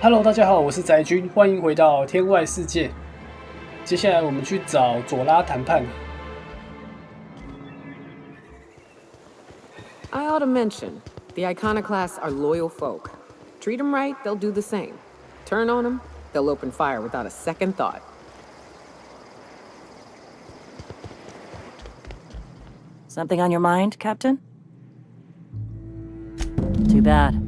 Hello， 大家好，我是宅君，欢迎回到天外世界。接下来我们去找佐拉谈判。I ought to mention, the Iconoclasts are loyal folk. Treat them right, they'll do the same. Turn on them, they'll open fire without a second thought. Something on your mind, Captain? Too bad.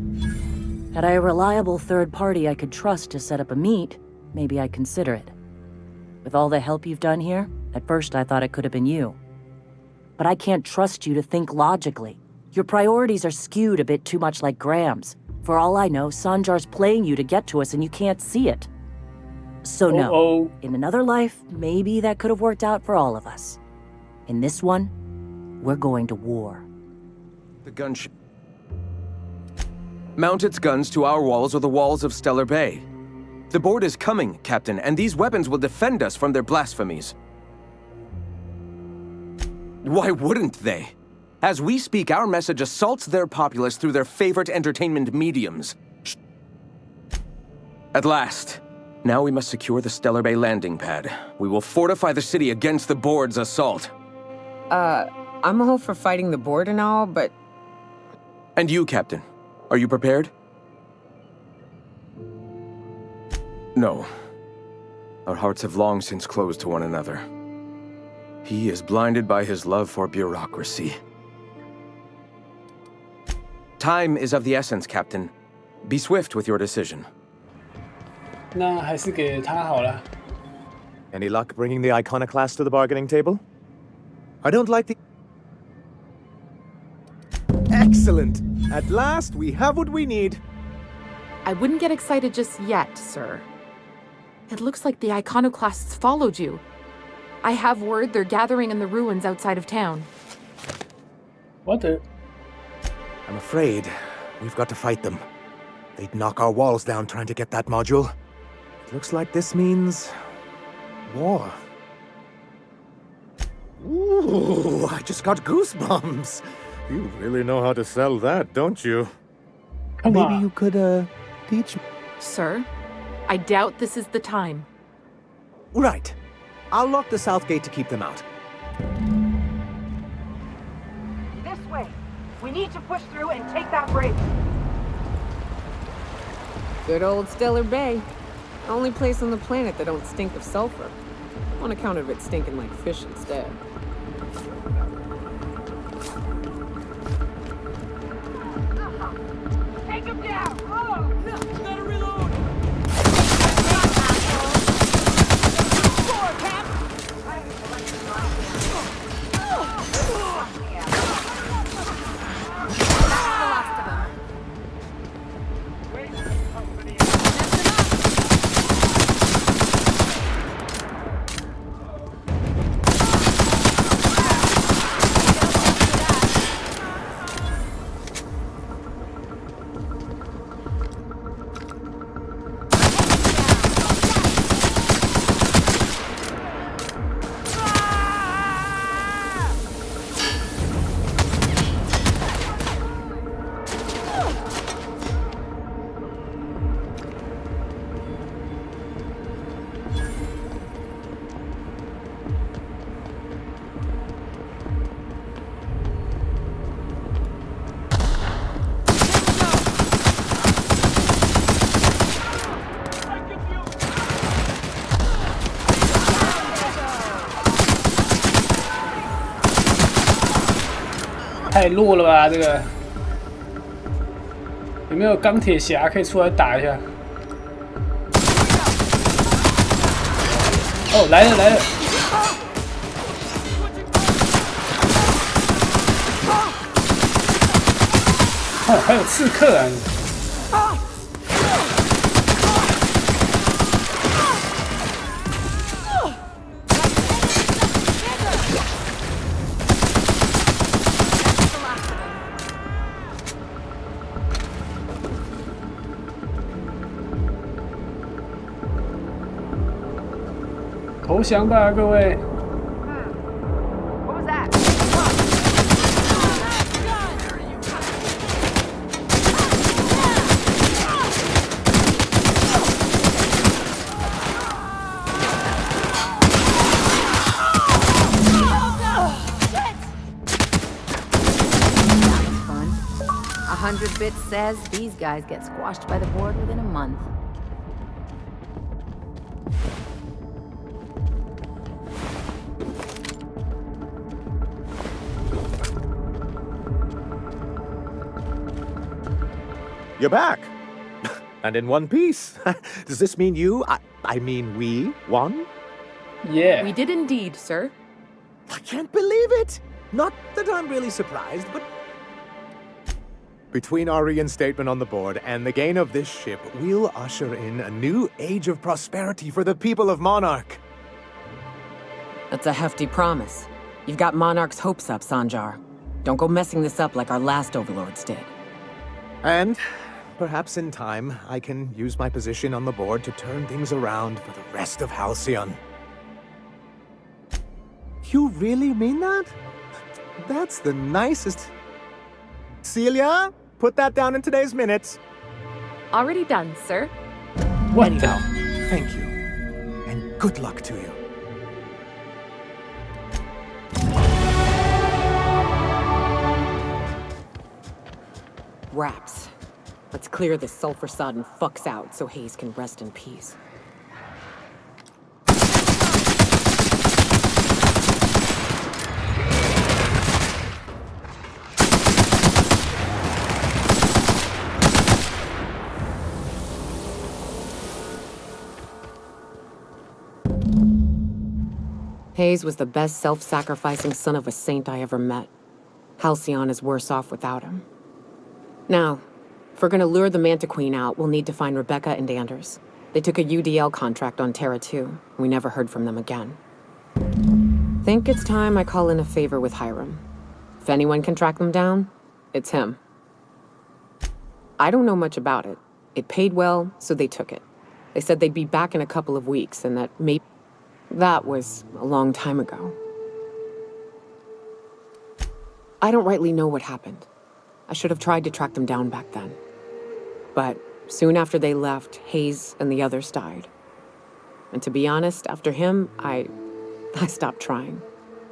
Had I a reliable third party I could trust to set up a meet, maybe I'd consider it. With all the help you've done here, at first I thought it could have been you. But I can't trust you to think logically. Your priorities are skewed a bit too much like Graham's. For all I know, Sanjar's playing you to get to us and you can't see it. So no, in another life, maybe that could have worked out for all of us. In this one, we're going to war. The gunship mount its guns to our walls or the walls of Stellar Bay. The board is coming, Captain, and these weapons will defend us from their blasphemies. Why wouldn't they? As we speak, our message assaults their populace through their favorite entertainment mediums. At last, now we must secure the Stellar Bay landing pad. We will fortify the city against the board's assault. I'm all for fighting the board and all, but... And you, Captain, are you prepared? No. Our hearts have long since closed to one another. He is blinded by his love for bureaucracy. Time is of the essence, Captain. Be swift with your decision. 那还是给他好了。 Any luck bringing the Iconoclast to the bargaining table? I don't like the... Excellent! At last, we have what we need. I wouldn't get excited just yet, sir. It looks like the Iconoclasts followed you. I have word they're gathering in the ruins outside of town. What the? I'm afraid we've got to fight them. They'd knock our walls down trying to get that module. It looks like this means... war. Ooh, I just got goosebumps. You really know how to sell that, don't you? Maybe you could, teach me. Sir, I doubt this is the time. Right. I'll lock the south gate to keep them out. This way. We need to push through and take that bridge. Good old Stellar Bay. Only place on the planet that don't stink of sulfur. On account of it stinking like fish instead. Take him down! Oh! Gotta reload! "太弱了吧，这个有没有钢铁侠可以出来打一下？哦，来了来了！哦，还有刺客啊！投降吧，各位！ What was that? Spitz says these guys get squashed by the board within a month. You're back! And in one piece. Does this mean I mean we won? Yeah. We did indeed, sir. I can't believe it! Not that I'm really surprised, but... Between our reinstatement on the board and the gain of this ship, we'll usher in a new age of prosperity for the people of Monarch. That's a hefty promise. You've got Monarch's hopes up, Sanjar. Don't go messing this up like our last overlords did. And perhaps in time, I can use my position on the board to turn things around for the rest of Halcyon. You really mean that? That's the nicest... Celia, put that down in today's minutes. Already done, sir. What Anyhow, the? thank you. And good luck to you. Raps. Let's clear this sulfur-sodden fucks out so Hayes can rest in peace. Hayes was the best self-sacrificing son of a saint I ever met. Halcyon is worse off without him. Now, if we're gonna lure the Manta Queen out, we'll need to find Rebecca and Anders. They took a UDL contract on Terra 2. We never heard from them again. Think it's time I call in a favor with Hiram. If anyone can track them down, it's him. I don't know much about it. It paid well, so they took it. They said they'd be back in a couple of weeks, and that maybe... That was a long time ago. I don't rightly know what happened. I should have tried to track them down back then. But soon after they left, Hayes and the others died. And to be honest, after him, I stopped trying.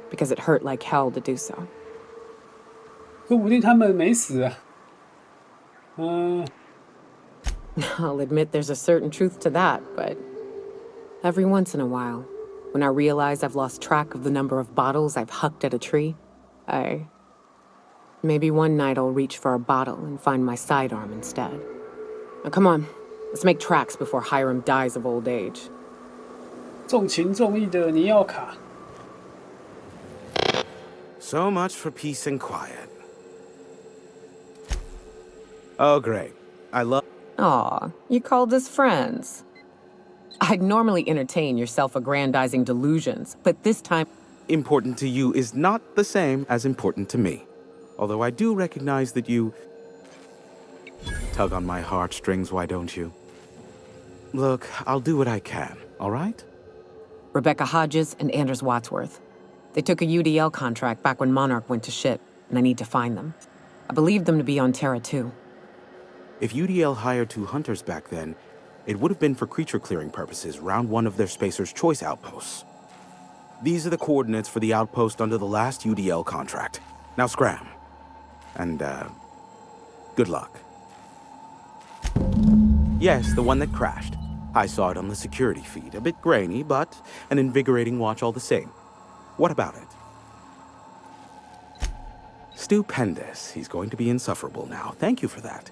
Because it hurt like hell to do so. 说不定他们没死啊。I'll admit there's a certain truth to that, but every once in a while, when I realize I've lost track of the number of bottles I've hucked at a tree, maybe one night I'll reach for a bottle and find my sidearm instead. Now come on, let's make tracks before Hiram dies of old age. 重情重义的尼奥卡。 So much for peace and quiet. Oh, great. I love... Aw, you called us friends. I'd normally entertain your self-aggrandizing delusions, but this time... Important to you is not the same as important to me. Although I do recognize that you... Tug on my heartstrings, why don't you? Look, I'll do what I can, all right? Rebecca Hodges and Anders Wadsworth. They took a UDL contract back when Monarch went to shit, and I need to find them. I believed them to be on Terra 2. If UDL hired 2 hunters back then, it would have been for creature clearing purposes round one of their Spacer's Choice outposts. These are the coordinates for the outpost under the last UDL contract. Now scram. And, good luck. Yes, the one that crashed. I saw it on the security feed. A bit grainy, but an invigorating watch all the same. What about it? Stupendous. He's going to be insufferable now. Thank you for that.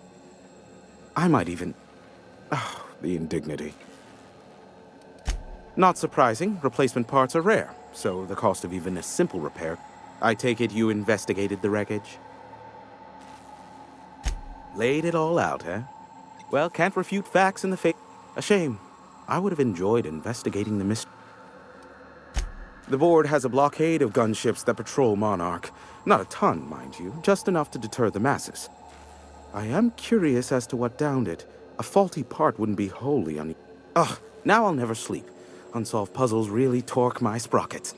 I might even... Oh, the indignity. Not surprising. Replacement parts are rare, so the cost of even a simple repair... I take it you investigated the wreckage? Laid it all out, eh? Well, can't refute facts in the face. A shame. I would have enjoyed investigating the mystery. The board has a blockade of gunships that patrol Monarch. Not a ton, mind you, just enough to deter the masses. I am curious as to what downed it. A faulty part wouldn't be wholly Ugh, now I'll never sleep. Unsolved puzzles really torque my sprockets.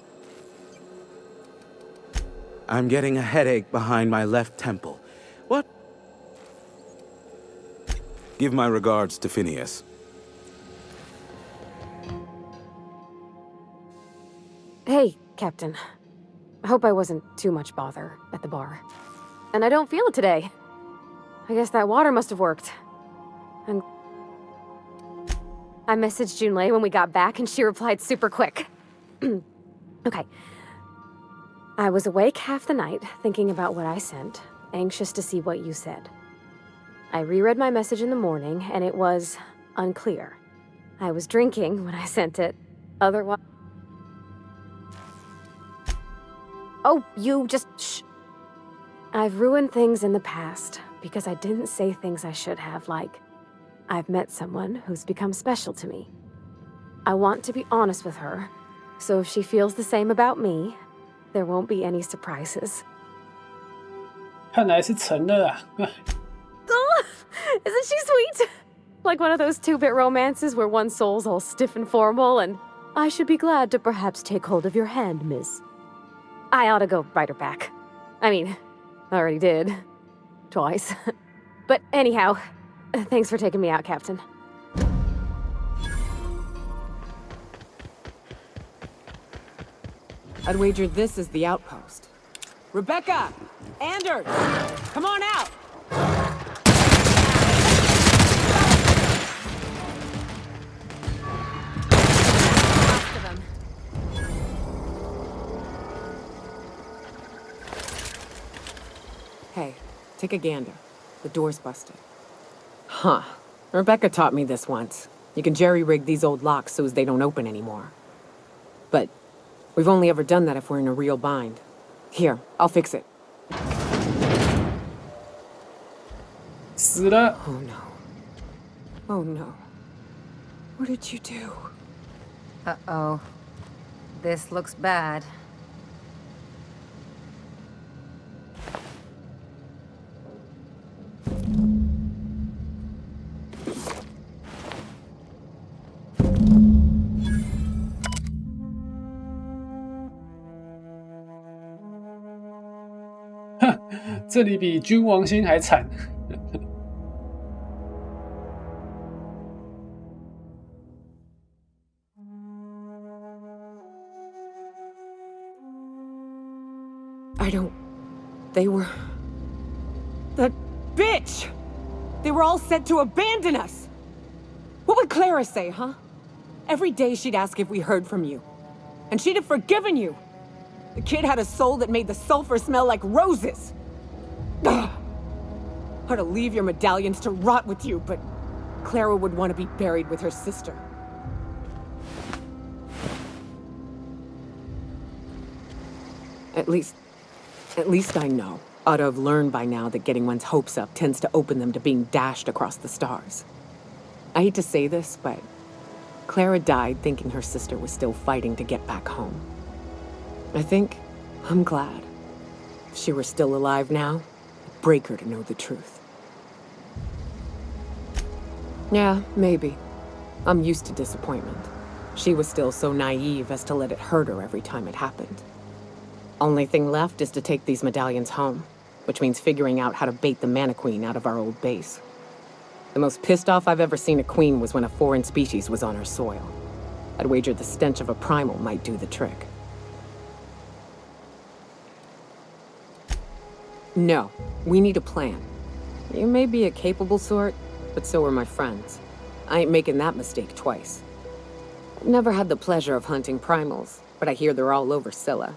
I'm getting a headache behind my left temple. What? Give my regards to Phineas. Hey, Captain. I hope I wasn't too much bother at the bar. And I don't feel it today. I guess that water must have worked. And I messaged Junlei when we got back, and she replied super quick. Okay. I was awake half the night, thinking about what I sent, anxious to see what you said. I reread my message in the morning, and it was unclear. I was drinking when I sent it. Otherwise... Oh, you just... shh. I've ruined things in the past because I didn't say things I should have, like, I've met someone who's become special to me. I want to be honest with her, so if she feels the same about me, there won't be any surprises. 看来是成了啊！ Isn't she sweet? Like one of those two-bit romances where one soul's all stiff and formal and I should be glad to perhaps take hold of your hand, miss. I ought to go write her back. I mean, I already did. Twice. But anyhow, thanks for taking me out, Captain. I'd wager this is the outpost. Rebecca! Anders! Come on out! Hey, take a gander. The door's busted. Huh. Rebecca taught me this once. You can jerry-rig these old locks so as they don't open anymore. But we've only ever done that if we're in a real bind. Here, I'll fix it. 死了！ Oh no. Oh no. What did you do? Uh-oh. This looks bad. "哼，这里比君王星还惨。I don't... They were... That bitch! They were all set to abandon us! What would Clara say, huh? Every day she'd ask if we heard from you. And she'd have forgiven you! The kid had a soul that made the sulfur smell like roses! Ugh. I'd leave your medallions to rot with you, but Clara would want to be buried with her sister. At least I know. Ought to have learned by now that getting one's hopes up tends to open them to being dashed across the stars. I hate to say this, but Clara died thinking her sister was still fighting to get back home. I think I'm glad. If she were still alive now, it'd break her to know the truth. Yeah, maybe. I'm used to disappointment. She was still so naive as to let it hurt her every time it happened. Only thing left is to take these medallions home, which means figuring out how to bait the Mana Queen out of our old base. The most pissed off I've ever seen a queen was when a foreign species was on her soil. I'd wager the stench of a primal might do the trick. No, we need a plan. You may be a capable sort, but so are my friends. I ain't making that mistake twice. I've never had the pleasure of hunting primals, but I hear they're all over Scylla.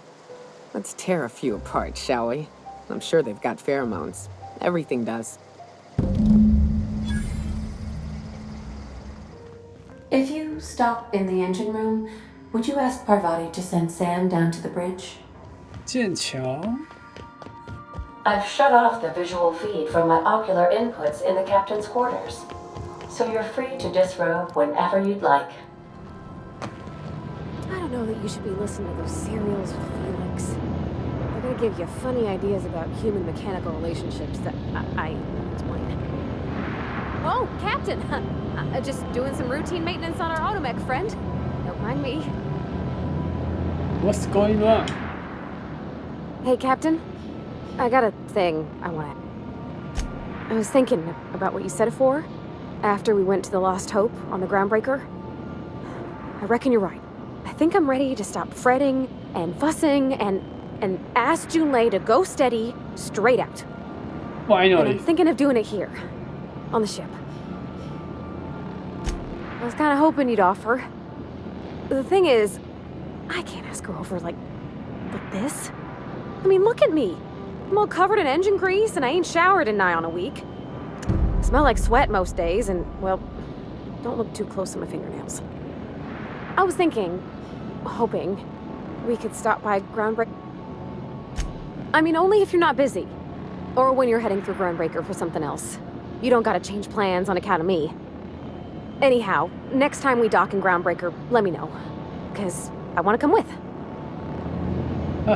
Let's tear a few apart, shall we? I'm sure they've got pheromones. Everything does. If you stop in the engine room, would you ask Parvati to send Sam down to the bridge? 剑桥。 I've shut off the visual feed from my ocular inputs in the captain's quarters, so you're free to disrobe whenever you'd like. I don't know that you should be listening to those serials with Felix. They're gonna give you funny ideas about human-mechanical relationships that I explain. Oh, Captain! Just doing some routine maintenance on our automech, friend. Don't mind me. What's going on? Hey, Captain. I got a thing I want to... I was thinking about what you said afore, after we went to the Lost Hope on the Groundbreaker. I reckon you're right. I think I'm ready to stop fretting and fussing and ask Junlei to go steady straight out. And I'm Finally. thinking of doing it here, on the ship. I was kind of hoping you'd offer. The thing is, I can't ask her over like this. I mean, look at me. I'm all covered in engine grease and I ain't showered in nigh on a week. I smell like sweat most days and, well, don't look too close to my fingernails. I was thinking, hoping, we could stop by Groundbreaker. I mean, only if you're not busy. Or when you're heading through Groundbreaker for something else. You don't gotta change plans on account of me. Anyhow, next time we dock in Groundbreaker, let me know. Because I want to come with.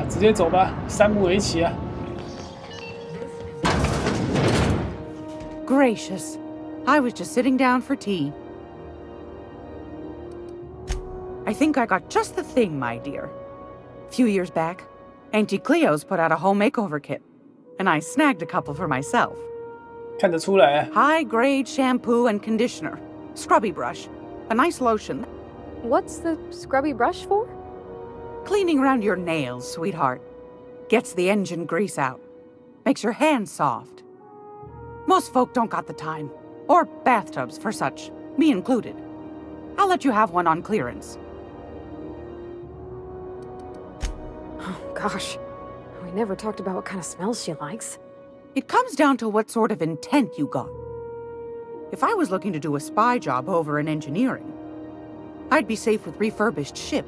直接走吧，3幕为齐啊。 Gracious. I was just sitting down for tea. I think I got just the thing, my dear. A few years back, Auntie Cleo's put out a home makeover kit, and I snagged a couple for myself. 看得出来啊。 High-grade shampoo and conditioner, scrubby brush, a nice lotion. What's the scrubby brush for? Cleaning around your nails, sweetheart. Gets the engine grease out. Makes your hands soft. Most folk don't got the time. Or bathtubs for such, me included. I'll let you have one on clearance. Oh, gosh. We never talked about what kind of smells she likes. It comes down to what sort of intent you got. If I was looking to do a spy job over in engineering, I'd be safe with refurbished ship.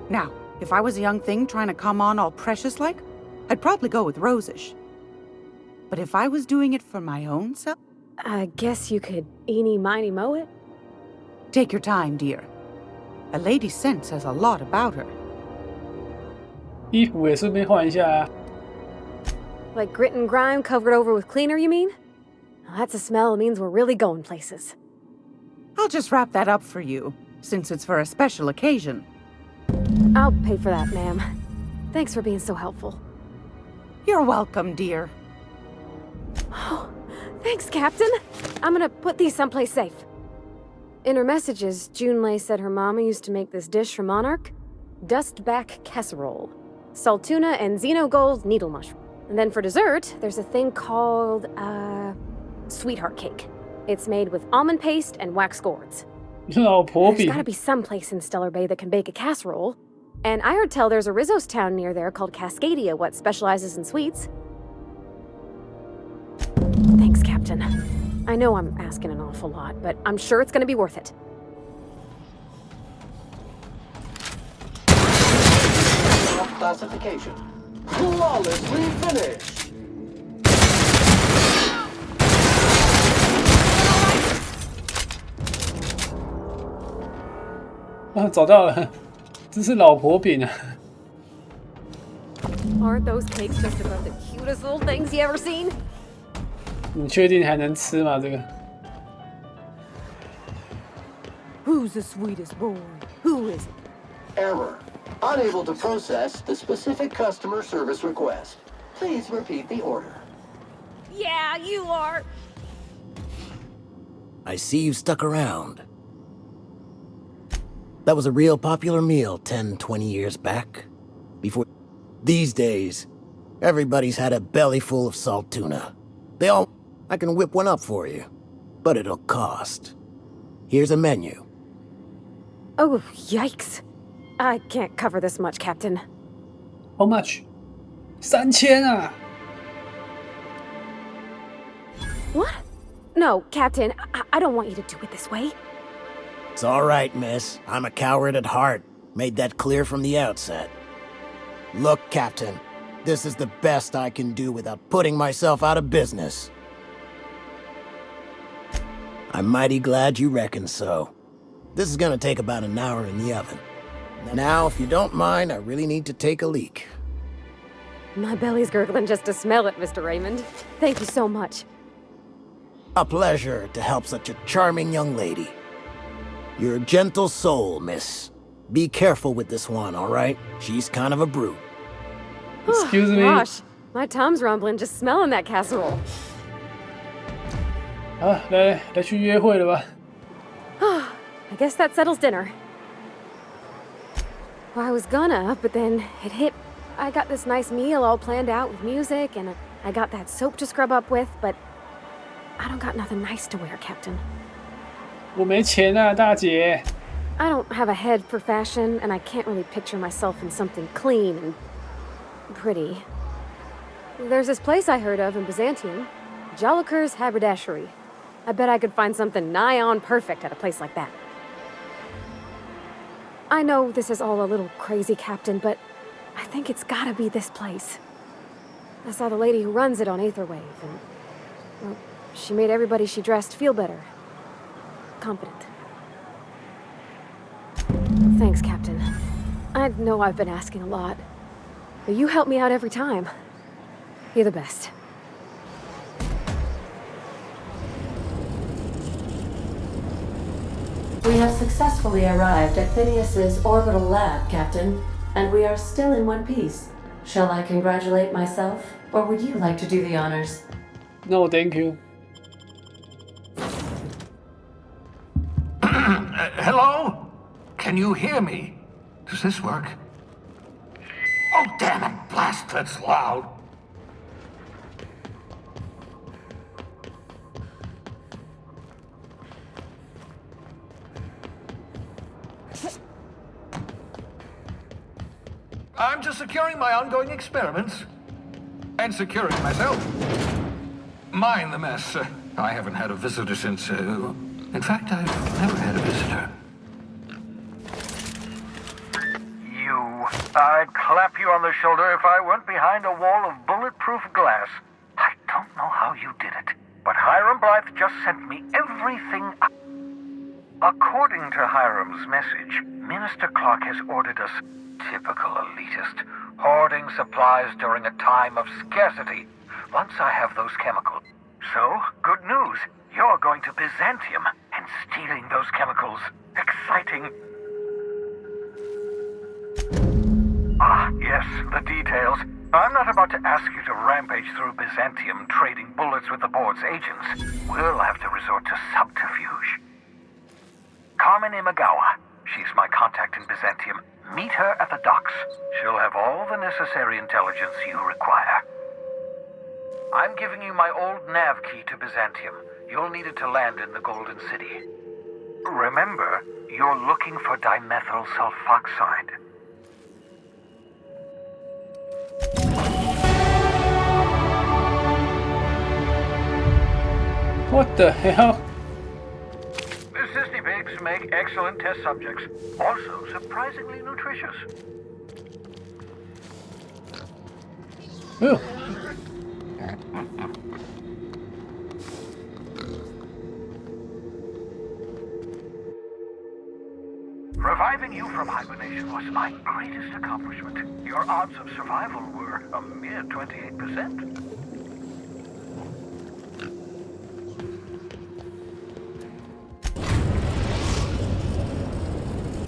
Now, if I was a young thing trying to come on all precious-like, I'd probably go with rosish. But if I was doing it for my own self... I guess you could eeny, miny, moe it? Take your time, dear. A lady's scent says a lot about her. 衣服也顺便换一下啊。 Like grit and grime covered over with cleaner, you mean? Well, that's a smell that means we're really going places. I'll just wrap that up for you, since it's for a special occasion. I'll pay for that, ma'am. Thanks for being so helpful. You're welcome, dear. Oh, thanks, Captain. I'm gonna put these someplace safe. In her messages, Junlei said her mama used to make this dish for Monarch. Dustback casserole. Salt tuna and xenogold needle mushroom. And then for dessert, there's a thing called, sweetheart cake. It's made with almond paste and wax gourds. 老婆 There's 饼。 gotta be some place in Stellar Bay that can bake a casserole. And I heard tell there's a Rizzo's town near there called Cascadia what specializes in sweets. Thanks, Captain. I know I'm asking an awful lot, but I'm sure it's gonna be worth it. Classification. Flawlessly finished. 啊，找到了，这是老婆饼啊。 Aren't those cakes just about the cutest little things you ever seen? 你确定还能吃吗？这个？ Who's the sweetest boy? Who is it? Error. Unable to process the specific customer service request. Please repeat the order. Yeah, you are. I see you stuck around. That was a real popular meal 10, 20 years back. Before... These days, everybody's had a belly full of salt tuna. They all... I can whip one up for you, but it'll cost. Here's a menu. Oh, yikes. I can't cover this much, Captain. How much? 3000啊！ What? No, Captain, I don't want you to do it this way. It's all right, miss. I'm a coward at heart. Made that clear from the outset. Look, Captain, this is the best I can do without putting myself out of business. I'm mighty glad you reckon so. This is gonna take about an hour in the oven. Now, if you don't mind, I really need to take a leak. My belly's gurgling just to smell it, Mr. Raymond. Thank you so much. A pleasure to help such a charming young lady. You're a gentle soul, miss. Be careful with this one, all right? She's kind of a brute. Excuse me. Gosh, my tum's rumbling just smelling that casserole. 啊，来去约会了吧？ I guess that settles dinner. Well, I was gonna, but then it hit. I got this nice meal all planned out with music and I got that soap to scrub up with, but I don't got nothing nice to wear, Captain. 我没钱啊，大姐。I don't have a head for fashion, and I can't really picture myself in something clean and pretty. There's this place I heard of in Byzantium, Joliker's Haberdashery. I bet I could find something nigh on perfect at a place like that. I know this is all a little crazy, Captain, but I think it's gotta be this place. I saw the lady who runs it on Aetherwave, and, well, she made everybody she dressed feel better. Confident. Thanks, Captain. I know I've been asking a lot, but you help me out every time. You're the best. We have successfully arrived at Phineas's orbital lab, Captain, and we are still in one piece. Shall I congratulate myself, or would you like to do the honors? No, thank you. Hello? Can you hear me? Does this work? Oh, damn it! Blast, that's loud. I'm just securing my ongoing experiments. And securing myself. Mind the mess. I haven't had a visitor since, in fact, I've never had a visitor. I'd clap you on the shoulder if I weren't behind a wall of bulletproof glass. I don't know how you did it, but Hiram Blythe just sent me everything. According to Hiram's message, Minister Clark has ordered us, typical elitist, hoarding supplies during a time of scarcity. Once I have those chemicals. So, good news. You're going to Byzantium and stealing those chemicals. Exciting. Ah, yes, the details. I'm not about to ask you to rampage through Byzantium trading bullets with the board's agents. We'll have to resort to subterfuge. Carmen Imagawa. She's my contact in Byzantium. Meet her at the docks. She'll have all the necessary intelligence you require. I'm giving you my old nav key to Byzantium. You'll need it to land in the Golden City. Remember, you're looking for dimethyl sulfoxide. What the hell? The Sisney pigs make excellent test subjects. Also surprisingly nutritious. Ew. Reviving you from hibernation was my greatest accomplishment. Your odds of survival were a mere 28%.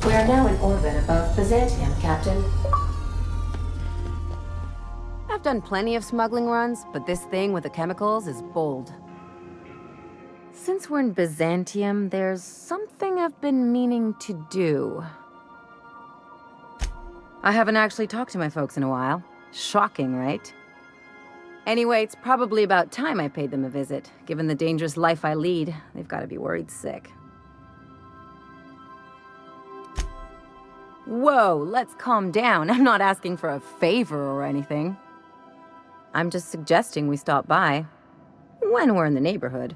We are now in orbit above Byzantium, Captain. I've done plenty of smuggling runs, but this thing with the chemicals is bold. Since we're in Byzantium, there's something I've been meaning to do. I haven't actually talked to my folks in a while. Shocking, right? Anyway, it's probably about time I paid them a visit. Given the dangerous life I lead, they've got to be worried sick. Whoa, let's calm down. I'm not asking for a favor or anything. I'm just suggesting we stop by when we're in the neighborhood.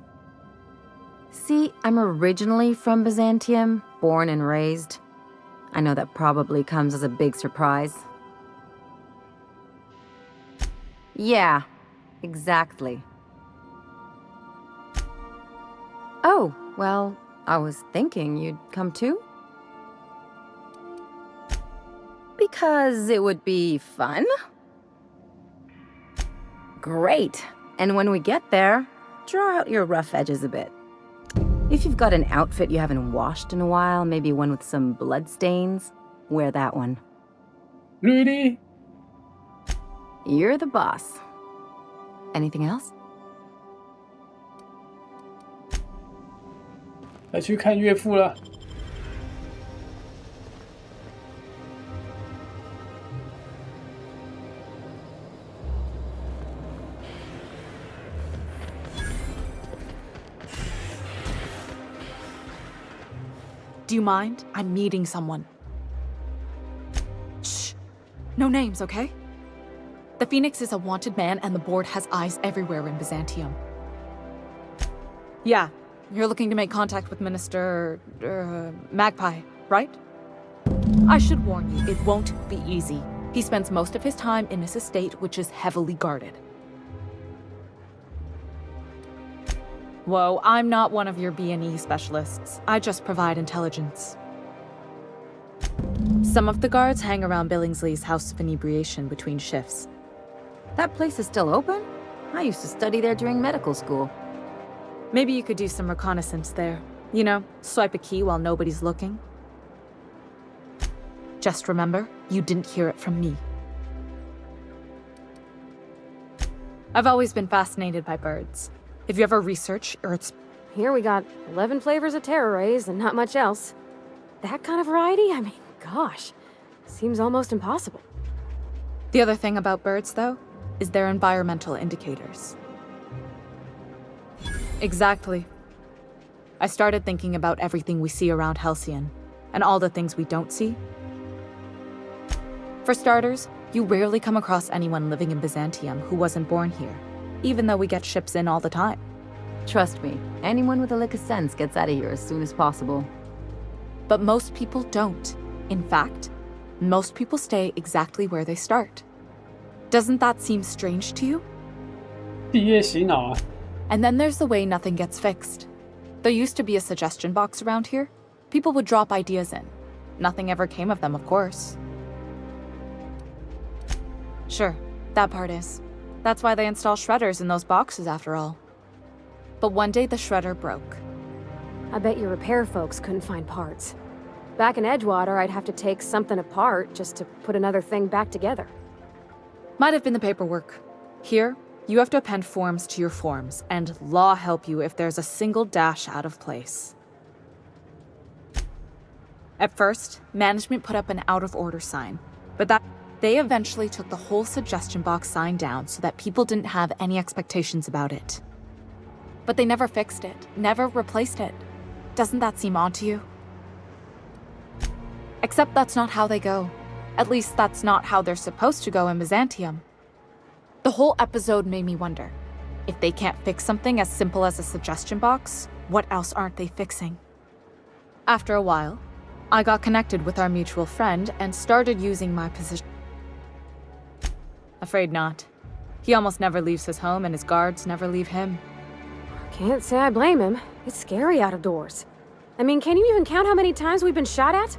See, I'm originally from Byzantium, born and raised. I know that probably comes as a big surprise. Yeah, exactly. Oh, well, I was thinking you'd come too? Because it would be fun? Great. And when we get there, draw out your rough edges a bit. If you've got an outfit you haven't washed in a while, maybe one with some bloodstains, wear that one. Really? You're the boss. Anything else? 来去看岳父了。Do you mind? I'm meeting someone. Shh. No names, okay? The Phoenix is a wanted man, and the board has eyes everywhere in Byzantium. Yeah, you're looking to make contact with Minister... Magpie, right? I should warn you, it won't be easy. He spends most of his time in his estate, which is heavily guarded. Whoa, I'm not one of your B&E specialists. I just provide intelligence. Some of the guards hang around Billingsley's House of Inebriation between shifts. That place is still open? I used to study there during medical school. Maybe you could do some reconnaissance there. You know, swipe a key while nobody's looking. Just remember, you didn't hear it from me. I've always been fascinated by birds. If you ever research Earth's... Here we got 11 flavors of terror rays and not much else. That kind of variety? I mean, gosh, seems almost impossible. The other thing about birds, though, is their environmental indicators. Exactly. I started thinking about everything we see around Halcyon, and all the things we don't see. For starters, you rarely come across anyone living in Byzantium who wasn't born here, even though we get ships in all the time. Trust me, anyone with a lick of sense gets out of here as soon as possible. But most people don't. In fact, most people stay exactly where they start. Doesn't that seem strange to you? 毕业洗脑啊。 And then there's the way nothing gets fixed. There used to be a suggestion box around here. People would drop ideas in. Nothing ever came of them, of course. Sure, that part is. That's why they install shredders in those boxes, after all. But one day the shredder broke. I bet your repair folks couldn't find parts. Back in Edgewater, I'd have to take something apart just to put another thing back together. Might have been the paperwork. Here, you have to append forms to your forms, and law help you if there's a single dash out of place. At first, management put up an out-of-order sign, but they eventually took the whole suggestion box sign down so that people didn't have any expectations about it. But they never fixed it, never replaced it. Doesn't that seem odd to you? Except that's not how they go. At least that's not how they're supposed to go in Byzantium. The whole episode made me wonder, if they can't fix something as simple as a suggestion box, what else aren't they fixing? After a while, I got connected with our mutual friend and started using my position. Afraid not. He almost never leaves his home and his guards never leave him. Can't say I blame him. It's scary out of doors. I mean, can you even count how many times we've been shot at?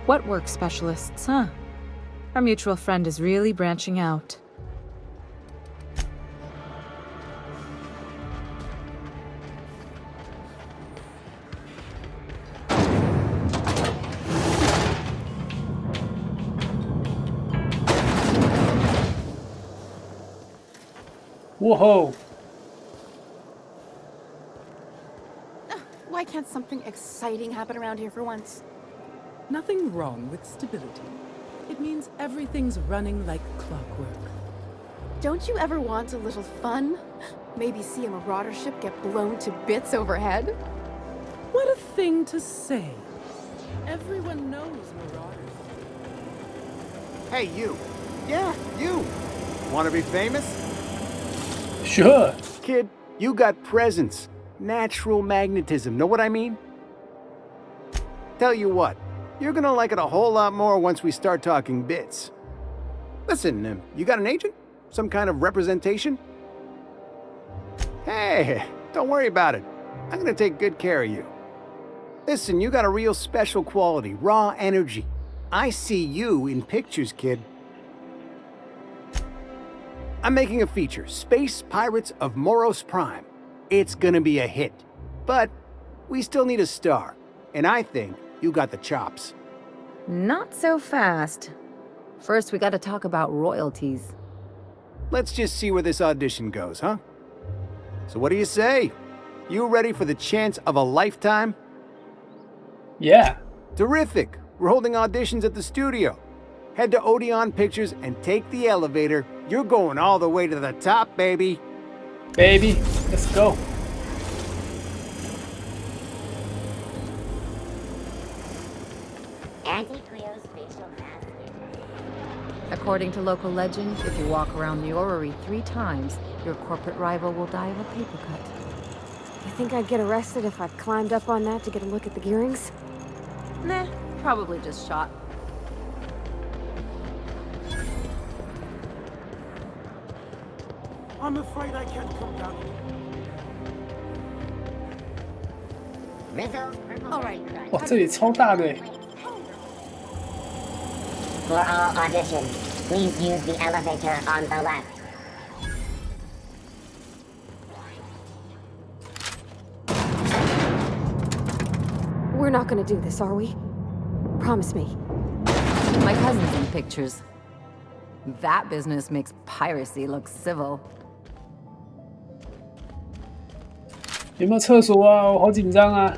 What work specialists, huh? Our mutual friend is really branching out. Whoa! Why can't something exciting happen around here for once? Nothing wrong with stability. It means everything's running like clockwork. Don't you ever want a little fun? Maybe see a marauder ship get blown to bits overhead? What a thing to say. Everyone knows marauders. Hey, you. Yeah, you. Want to be famous? Sure. Kid, you got presence. Natural magnetism, know what I mean? Tell you what, you're gonna like it a whole lot more once we start talking bits. Listen, you got an agent? Some kind of representation? Hey, don't worry about it. I'm gonna take good care of you. Listen, you got a real special quality, raw energy. I see you in pictures, kid. I'm making a feature, Space Pirates of Moros Prime. It's gonna be a hit. But we still need a star, and I think you got the chops. Not so fast. First, we gotta talk about royalties. Let's just see where this audition goes, huh? So what do you say? You ready for the chance of a lifetime? Yeah. Terrific. We're holding auditions at the studio. Head to Odeon Pictures and take the elevator. You're going all the way to the top, baby. Baby, let's go. According to local legend, if you walk around the orrery 3 times, your corporate rival will die of a paper cut. You think I'd get arrested if I climbed up on that to get a look at the gearings? Nah, probably just shot. I'm afraid I can't come down. Alright. 哇，这里超大的欸。 For all auditions, please use the elevator on the left. We're not gonna do this, are we? Promise me. My cousin's in pictures. That business makes piracy look civil. 有没有厕所啊？我好紧张啊！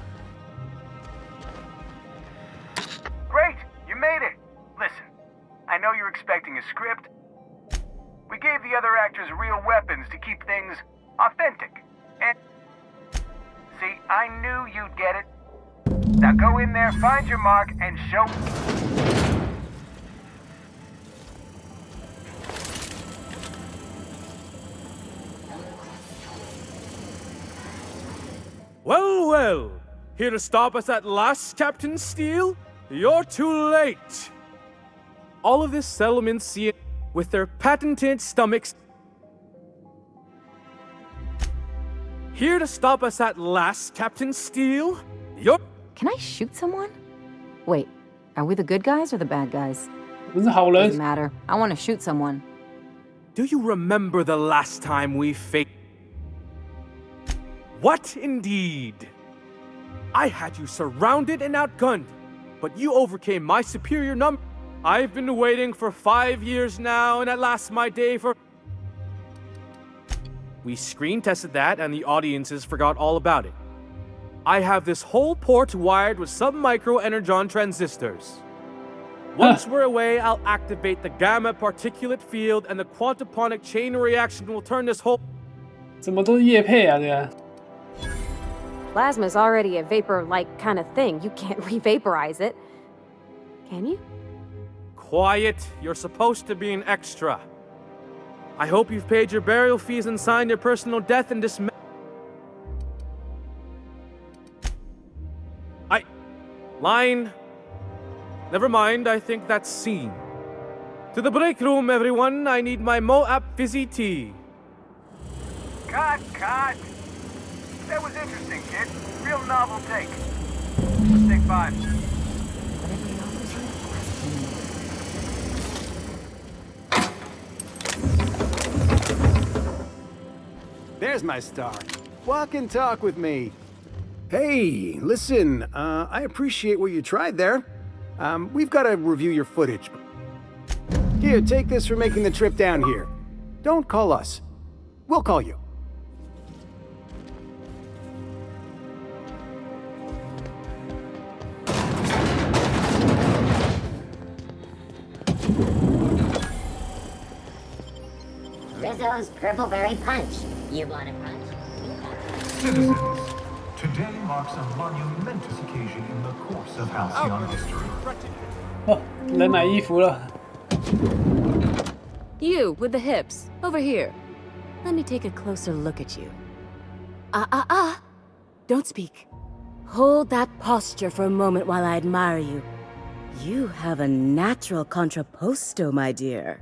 Great! You made it! Listen, I know you're expecting a script. We gave the other actors real weapons to keep things authentic. And see, I knew you'd get it. Now go in there, find your mark, and show... Well, well. Here to stop us at last, Captain Steele? You're too late. All of this settlement scene with their patented stomachs. Here to stop us at last, Captain Steele? You're... Can I shoot someone? Wait, are we the good guys or the bad guys? 我是好人。 Doesn't matter. I want to shoot someone. Do you remember the last time we faced... What indeed? I had you surrounded and outgunned, but you overcame my superior number. I've been waiting for 5 years now, and at last my day for... We screen tested that, and the audiences forgot all about it. I have this whole port wired with sub-micro energon transistors. Once we're away, I'll activate the gamma particulate field, and the quantaponic chain reaction will turn this whole... 怎么都是业配啊？这个。 Plasma's already a vapor-like kind of thing. You can't re-vaporize it. Can you? Quiet. You're supposed to be an extra. I hope you've paid your burial fees and signed your personal death and dismemberment. Line. Never mind, I think that's scene. To the break room, everyone. I need my Moab fizzy tea. Cut! That was interesting, kid. Real novel take. Let's take 5. There's my star. Walk and talk with me. Hey, listen, I appreciate what you tried there. We've got to review your footage. Here, take this for making the trip down here. Don't call us. We'll call you. Rizzo's Purple Berry Punch. You want a punch? Citizens, today marks a monumentous occasion in the course of Halcyon history. 哦，来买衣服了。 You, with the hips. Over here. Let me take a closer look at you. Don't speak. Hold that posture for a moment while I admire you. You have a natural contrapposto, my dear.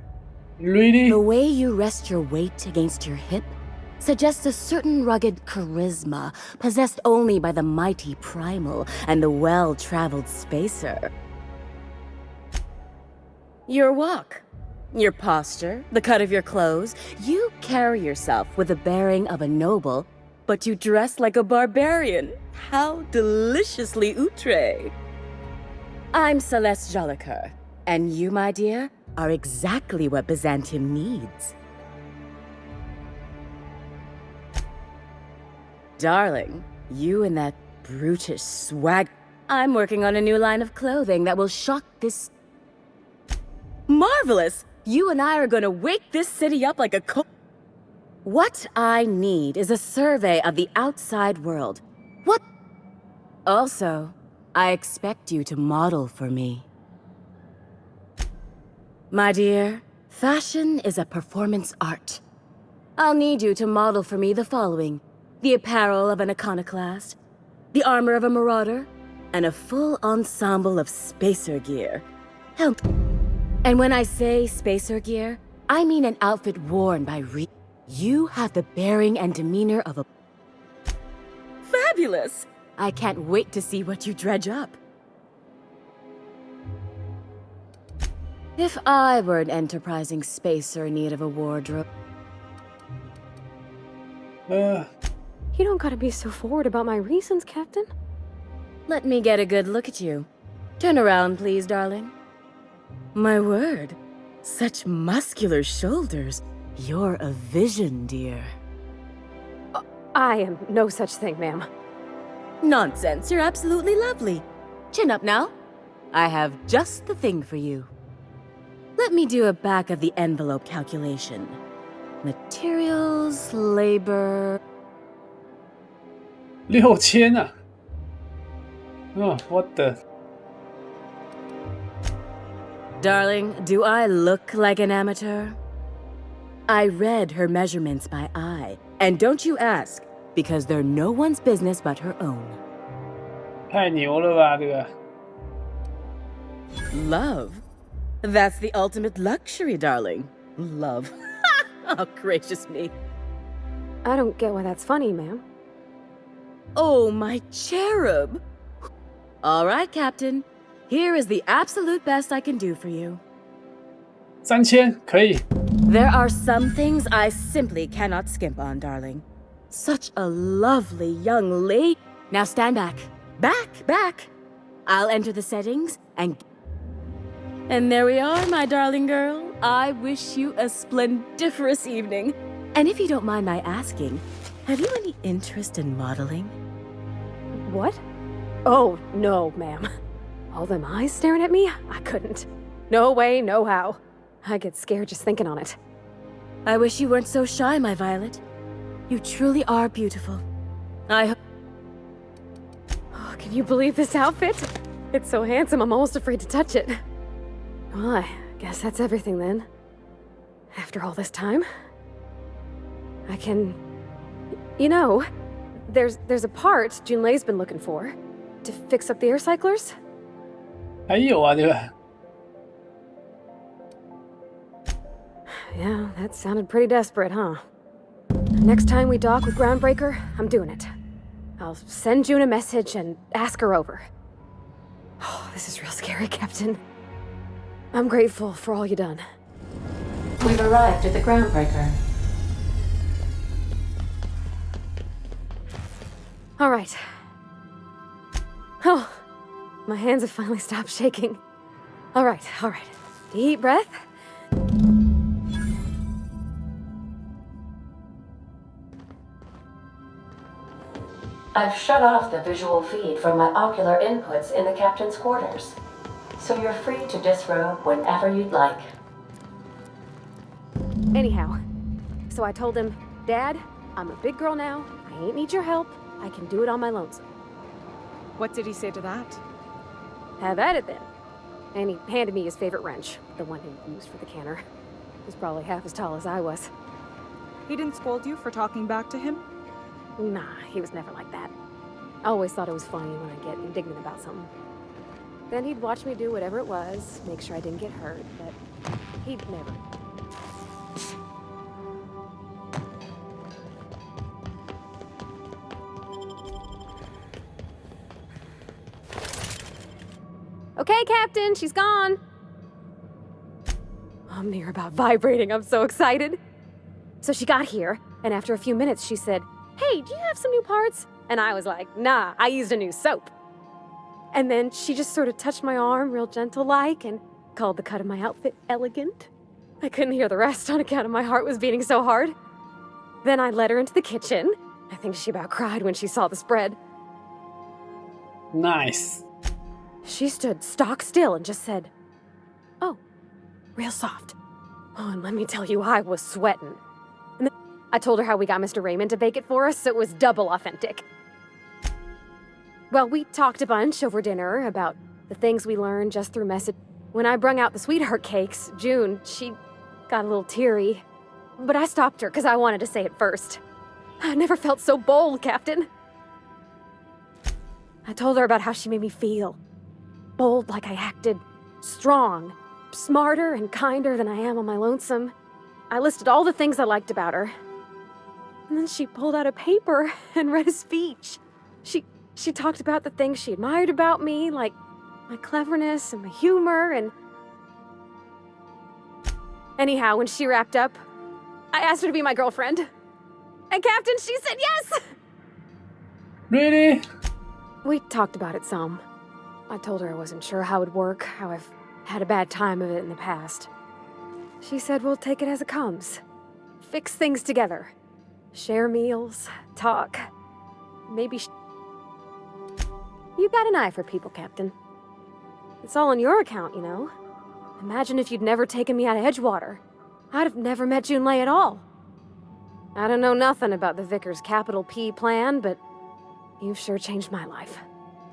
Really? The way you rest your weight against your hip suggests a certain rugged charisma possessed only by the mighty primal and the well-traveled spacer. Your walk, your posture, the cut of your clothes, you carry yourself with the bearing of a noble, but you dress like a barbarian. How deliciously outre. I'm Celeste Jolicoeur, and you, my dear, are exactly what Byzantium needs. Darling, you and that brutish swag... I'm working on a new line of clothing that will shock this... Marvelous! You and I are gonna wake this city up like a What I need is a survey of the outside world. What? Also, I expect you to model for me. My dear, fashion is a performance art. I'll need you to model for me the following: the apparel of an iconoclast, the armor of a marauder, and a full ensemble of spacer gear. Help. And when I say spacer gear, I mean an outfit worn by You have the bearing and demeanor of a... Fabulous! I can't wait to see what you dredge up. If I were an enterprising spacer in need of a wardrobe... You don't gotta be so forward about my reasons, Captain. Let me get a good look at you. Turn around, please, darling. My word. Such muscular shoulders. You're a vision, dear. I am no such thing, ma'am. Nonsense. You're absolutely lovely. Chin up now. I have just the thing for you. Let me do a back-of-the-envelope calculation. Materials, labor... 6000啊！哦，我的。Darling, do I look like an amateur? I read her measurements by eye. And don't you ask, because they're no one's business but her own. 太牛了吧，这个。Love? That's the ultimate luxury, darling. Love. Oh, gracious me. I don't get why that's funny, ma'am. Oh, my cherub. All right, Captain. Here is the absolute best I can do for you. 3000可以。There are some things I simply cannot skimp on, darling. Such a lovely young lady. Now stand back. Back. I'll enter the settings and... And there we are, my darling girl. I wish you a splendiferous evening. And if you don't mind my asking, have you any interest in modeling? What? Oh, no, ma'am. All them eyes staring at me? I couldn't. No way, no how. I get scared just thinking on it. I wish you weren't so shy, my Violet. You truly are beautiful. I hope... Oh, can you believe this outfit? It's so handsome, I'm almost afraid to touch it. Well, I guess that's everything then. After all this time. I can... You know, there's a part Junlei's been looking for. To fix up the air cyclers. 还有啊，对吧？ Yeah, that sounded pretty desperate, huh? Next time we dock with Groundbreaker, I'm doing it. I'll send June a message and ask her over. Oh, this is real scary, Captain. I'm grateful for all you done. We've arrived at the Groundbreaker. All right. Oh, my hands have finally stopped shaking. All right. Deep breath. I've shut off the visual feed from my ocular inputs in the captain's quarters, so you're free to disrobe whenever you'd like. Anyhow, so I told him, Dad, I'm a big girl now. I ain't need your help. I can do it on my lonesome. What did he say to that? Have at it then. And he handed me his favorite wrench, the one he used for the canner. He's probably half as tall as I was. He didn't scold you for talking back to him? Nah, he was never like that. I always thought it was funny when I get indignant about something. Then he'd watch me do whatever it was, make sure I didn't get hurt, but he'd never. Okay, Captain, she's gone. I'm near about vibrating, I'm so excited. So she got here, and after a few minutes she said, hey, do you have some new parts? And I was like, nah, I used a new soap. And then she just sort of touched my arm real gentle-like and called the cut of my outfit elegant. I couldn't hear the rest on account of my heart was beating so hard. Then I led her into the kitchen. I think she about cried when she saw the spread. Nice. She stood stock still and just said, oh, real soft. Oh, and let me tell you, I was sweating. And then I told her how we got Mr. Raymond to bake it for us, so it was double authentic. Well, we talked a bunch over dinner about the things we learned just through message. When I brung out the sweetheart cakes, June, she got a little teary. But I stopped her because I wanted to say it first. I never felt so bold, Captain. I told her about how she made me feel. Bold like I acted. Strong. Smarter and kinder than I am on my lonesome. I listed all the things I liked about her. And then she pulled out a paper and read a speech. She talked about the things she admired about me, like my cleverness and my humor and... Anyhow, when she wrapped up, I asked her to be my girlfriend. And Captain, she said yes! Really? We talked about it some. I told her I wasn't sure how it'd work, how I've had a bad time of it in the past. She said we'll take it as it comes. Fix things together. Share meals, talk. Maybe You got an eye for people, Captain. It's all on your account, you know. Imagine if you'd never taken me out of Edgewater. I'd have never met Junlei at all. I don't know nothing about the Vicar's capital P plan, but you've sure changed my life.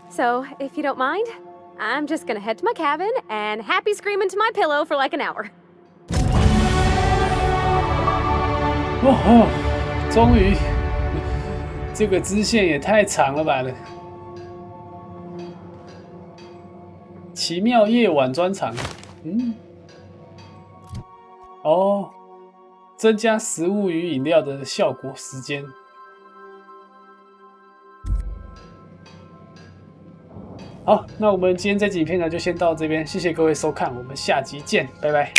So, if you don't mind, I'm just gonna head to my cabin and happy scream into my pillow for like an hour. 终于，这个支线也太长了吧了。奇妙夜晚专场，增加食物与饮料的效果时间。好，那我们今天这集影片呢就先到这边，谢谢各位收看，我们下集见，拜拜。